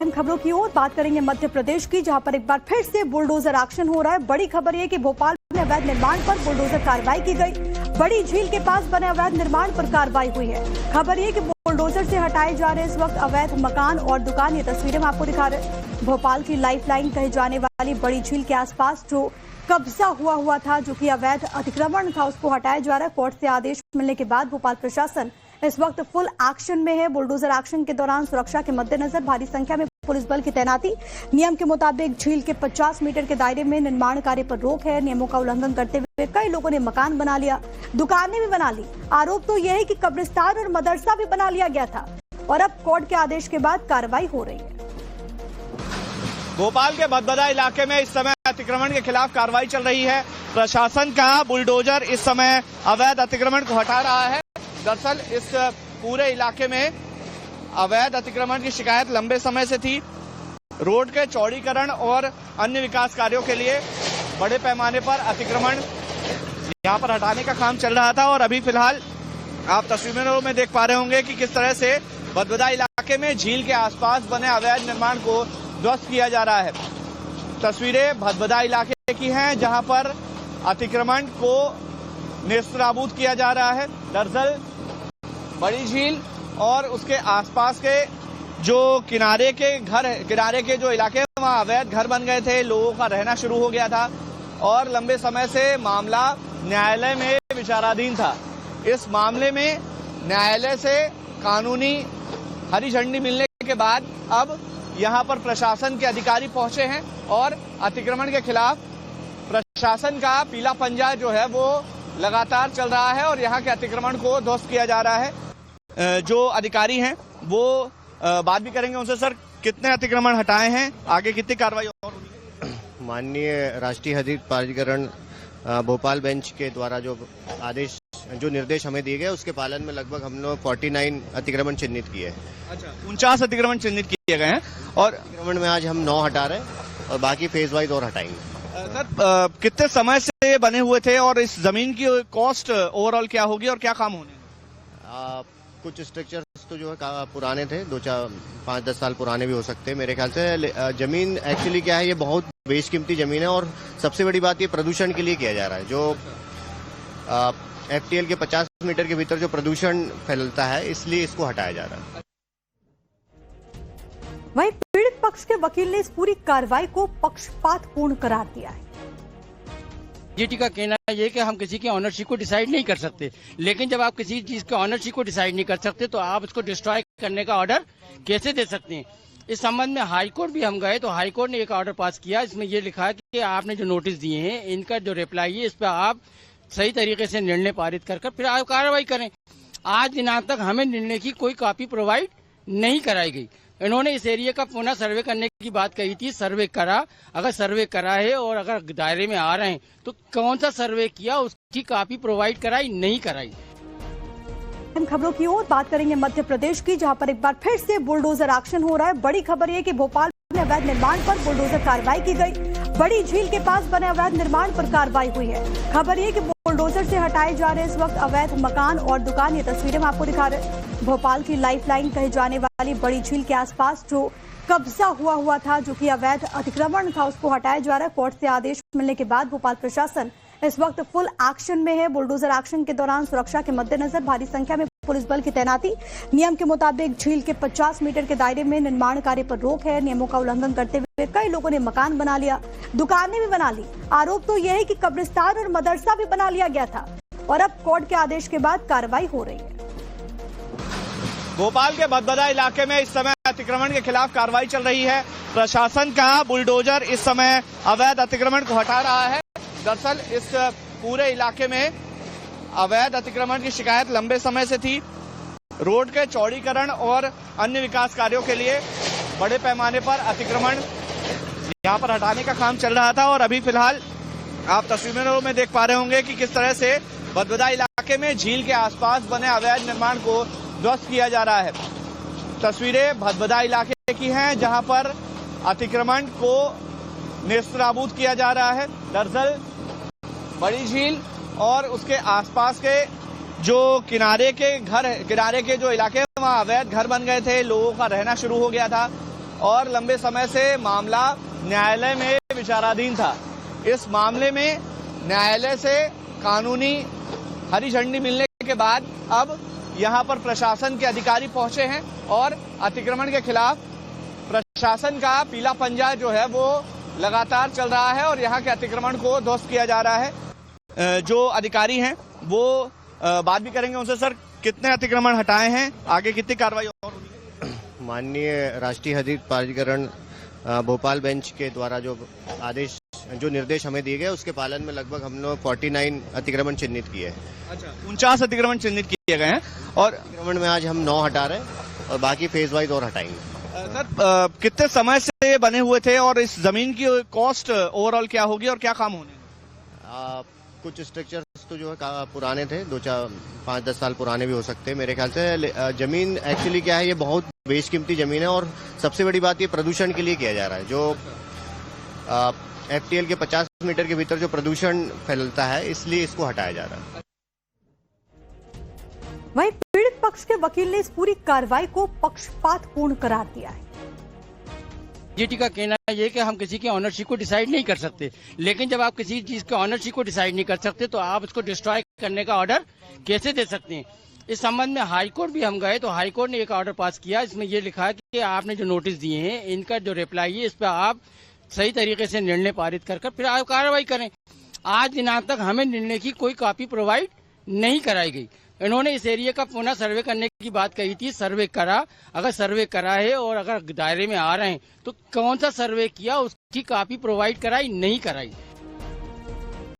इन खबरों की ओर बात करेंगे मध्य प्रदेश की, जहां पर एक बार फिर से बुलडोजर एक्शन हो रहा है। बड़ी खबर यह कि भोपाल में अवैध निर्माण पर बुलडोजर कार्रवाई की गई। बड़ी झील के पास बने अवैध निर्माण पर कार्रवाई हुई है। खबर यह कि बुलडोजर से हटाए जा रहे इस वक्त अवैध मकान और दुकान। ये तस्वीरें हम आपको दिखा रहे हैं। भोपाल की लाइफलाइन कहे जाने वाली बड़ी झील के आसपास जो कब्जा हुआ था, जो कि अवैध अतिक्रमण था, उसको हटाया जा रहा है। कोर्ट से आदेश मिलने के बाद भोपाल प्रशासन इस वक्त फुल एक्शन में है। बुलडोजर एक्शन के दौरान सुरक्षा के मद्देनजर भारी संख्या में पुलिस बल की तैनाती। नियम के मुताबिक झील के 50 मीटर के दायरे में निर्माण कार्य पर रोक है। नियमों का उल्लंघन करते हुए कई लोगों ने मकान बना लिया, दुकानें भी बना ली। आरोप तो यह है कि कब्रिस्तान और मदरसा भी बना लिया गया था और अब कोर्ट के आदेश के बाद कार्रवाई हो रही है। भोपाल के भदभदा इलाके में इस समय अतिक्रमण के खिलाफ कार्रवाई चल रही है। प्रशासन का बुलडोजर इस समय अवैध अतिक्रमण को हटा रहा है। दरअसल इस पूरे इलाके में अवैध अतिक्रमण की शिकायत लंबे समय से थी। रोड के चौड़ीकरण और अन्य विकास कार्यों के लिए बड़े पैमाने पर अतिक्रमण यहां पर हटाने का काम चल रहा था और अभी फिलहाल आप तस्वीरों में देख पा रहे होंगे कि किस तरह से भदभदा इलाके में झील के आसपास बने अवैध निर्माण को ध्वस्त किया जा रहा है। तस्वीरें भदभदा इलाके की हैं, जहां पर अतिक्रमण को नेस्तनाबूद किया जा रहा है। दरअसल बड़ी झील और उसके आसपास के जो किनारे के जो इलाके हैं, वहां अवैध घर बन गए थे। लोगों का रहना शुरू हो गया था और लंबे समय से मामला न्यायालय में विचाराधीन था। इस मामले में न्यायालय से कानूनी हरी झंडी मिलने के बाद अब यहां पर प्रशासन के अधिकारी पहुंचे हैं और अतिक्रमण के खिलाफ प्रशासन का पीला पंजा जो है वो लगातार चल रहा है और यहां के अतिक्रमण को ध्वस्त किया जा रहा है। जो अधिकारी हैं वो बात भी करेंगे उनसे। सर, कितने अतिक्रमण हटाए हैं, आगे कितनी कार्रवाई और होगी? माननीय राष्ट्रीय हरित प्राधिकरण भोपाल बेंच के द्वारा जो निर्देश हमें दिए गए, उसके पालन में लगभग हम लोग 49 अतिक्रमण चिन्हित किए हैं। अच्छा, 49 अतिक्रमण चिन्हित किए गए हैं और अतिक्रमण में आज हम 9 हटा रहे हैं और बाकी फेज वाइज और हटाएंगे। सर, कितने समय से बने हुए थे और इस जमीन की कॉस्ट ओवरऑल क्या होगी और क्या काम होने? कुछ स्ट्रक्चर्स तो जो है पुराने थे, 5-10 साल पुराने भी हो सकते हैं मेरे ख्याल से। जमीन एक्चुअली क्या है, ये बहुत बेशकीमती जमीन है और सबसे बड़ी बात ये प्रदूषण के लिए किया जा रहा है। जो FTL के 50 मीटर के भीतर जो प्रदूषण फैलता है, इसलिए इसको हटाया जा रहा है। वहीं पीड़ित पक्ष के वकील ने इस पूरी कार्रवाई को पक्षपातपूर्ण करार दिया है। जीटी का कहना है कि हम किसी की ऑनरशिप को डिसाइड नहीं कर सकते, लेकिन जब आप किसी चीज के ऑनरशिप को डिसाइड नहीं कर सकते तो आप उसको डिस्ट्रॉय करने का ऑर्डर कैसे दे सकते हैं। इस संबंध में हाई कोर्ट भी हम गए तो हाई कोर्ट ने एक ऑर्डर पास किया। इसमें ये लिखा है कि आपने जो नोटिस दिए हैं, इनका जो रिप्लाई है, इस पर आप सही तरीके से निर्णय पारित कर फिर आप कार्रवाई करें। आज दिनांक तक हमें निर्णय की कोई कॉपी प्रोवाइड नहीं कराई गई। इन्होंने इस एरिया का पुनः सर्वे करने की बात कही थी। सर्वे करा, अगर सर्वे करा है और अगर दायरे में आ रहे हैं तो कौन सा सर्वे किया, उसकी कॉपी प्रोवाइड कराई, नहीं कराई। इन खबरों की ओर बात करेंगे मध्य प्रदेश की, जहां पर एक बार फिर से बुलडोजर एक्शन हो रहा है। बड़ी खबर यह कि भोपाल में अवैध निर्माण पर बुलडोजर कार्रवाई की गई। बड़ी झील के पास बने अवैध निर्माण पर कार्रवाई हुई है। खबर यह कि बुलडोजर से हटाए जा रहे इस वक्त अवैध मकान और दुकान। ये तस्वीरें हम आपको दिखा रहे हैं। भोपाल की लाइफलाइन कहे जाने वाली बड़ी झील के आसपास जो कब्जा हुआ था, जो कि अवैध अतिक्रमण था, उसको हटाया जा रहा है। कोर्ट से आदेश मिलने के बाद भोपाल प्रशासन इस वक्त फुल एक्शन में है। बुलडोजर एक्शन के दौरान सुरक्षा के मद्देनजर भारी संख्या में पुलिस बल की तैनाती। नियम के मुताबिक झील के 50 मीटर के दायरे में निर्माण कार्य पर रोक है। नियमों का उल्लंघन करते हुए कई लोगों ने मकान बना लिया, दुकानें भी बना ली। आरोप तो यह है कि कब्रिस्तान और मदरसा भी बना लिया गया था और अब कोर्ट के आदेश के बाद कार्रवाई हो रही है। भोपाल के भदभदा इलाके में इस समय अतिक्रमण के खिलाफ कार्रवाई चल रही है। प्रशासन का बुलडोजर इस समय अवैध अतिक्रमण को हटा रहा है। दरअसल इस पूरे इलाके में अवैध अतिक्रमण की शिकायत लंबे समय से थी। रोड के चौड़ीकरण और अन्य विकास कार्यों के लिए बड़े पैमाने पर अतिक्रमण यहां पर हटाने का काम चल रहा था और अभी फिलहाल आप तस्वीरों में देख पा रहे होंगे कि किस तरह से भदभदा इलाके में झील के आसपास बने अवैध निर्माण को ध्वस्त किया जा रहा है। तस्वीरें भदभदा इलाके की हैं, जहां पर अतिक्रमण को नेस्तनाबूद किया जा रहा है। दरअसल बड़ी झील और उसके आसपास के जो किनारे के जो इलाके हैं, वहां अवैध घर बन गए थे। लोगों का रहना शुरू हो गया था और लंबे समय से मामला न्यायालय में विचाराधीन था। इस मामले में न्यायालय से कानूनी हरी झंडी मिलने के बाद अब यहां पर प्रशासन के अधिकारी पहुंचे हैं और अतिक्रमण के खिलाफ प्रशासन का पीला पंजा जो है वो लगातार चल रहा है और यहां के अतिक्रमण को ध्वस्त किया जा रहा है। जो अधिकारी हैं वो बात भी करेंगे उनसे। सर, कितने अतिक्रमण हटाए हैं, आगे कितनी कार्रवाई और होगी? माननीय राष्ट्रीय हरित प्राधिकरण भोपाल बेंच के द्वारा जो निर्देश हमें दिए गए उसके पालन में लगभग हम लोग 49 अतिक्रमण चिन्हित किए हैं। अच्छा, 49 अतिक्रमण चिन्हित किए गए हैं और अतिक्रमण में आज हम 9 हटा रहे हैं और बाकी फेज वाइज और हटाएंगे। सर, कितने समय से ये बने हुए थे और इस जमीन की कॉस्ट ओवरऑल क्या होगी और क्या काम होने? कुछ स्ट्रक्चर्स तो जो है पुराने थे, 5-10 साल पुराने भी हो सकते हैं मेरे ख्याल से। जमीन एक्चुअली क्या है, ये बहुत बेशकीमती जमीन है और सबसे बड़ी बात ये प्रदूषण के लिए किया जा रहा है। जो FTL के 50 मीटर के भीतर जो प्रदूषण फैलता है, इसलिए इसको हटाया जा रहा है। वहीं पीड़ित पक्ष के वकील ने इस पूरी कार्रवाई को पक्षपातपूर्ण करार दिया है। जीटी का कहना है कि हम किसी की ऑनरशिप को डिसाइड नहीं कर सकते, लेकिन जब आप किसी चीज के ऑनरशिप को डिसाइड नहीं कर सकते तो आप उसको डिस्ट्रॉय करने का ऑर्डर कैसे दे सकते हैं। इस संबंध में हाईकोर्ट भी हम गए तो हाईकोर्ट ने एक ऑर्डर पास किया। इसमें ये लिखा है कि आपने जो नोटिस दिए हैं, इनका जो रिप्लाई है, इस पर आप सही तरीके से निर्णय पारित कर फिर आप कार्रवाई करें। आज दिनांक तक हमें निर्णय की कोई कॉपी प्रोवाइड नहीं कराई गई। इन्होंने इस एरिया का पुनः सर्वे करने की बात कही थी। सर्वे करा, अगर सर्वे करा है और अगर दायरे में आ रहे हैं तो कौन सा सर्वे किया, उसकी कॉपी प्रोवाइड कराई नहीं कराई।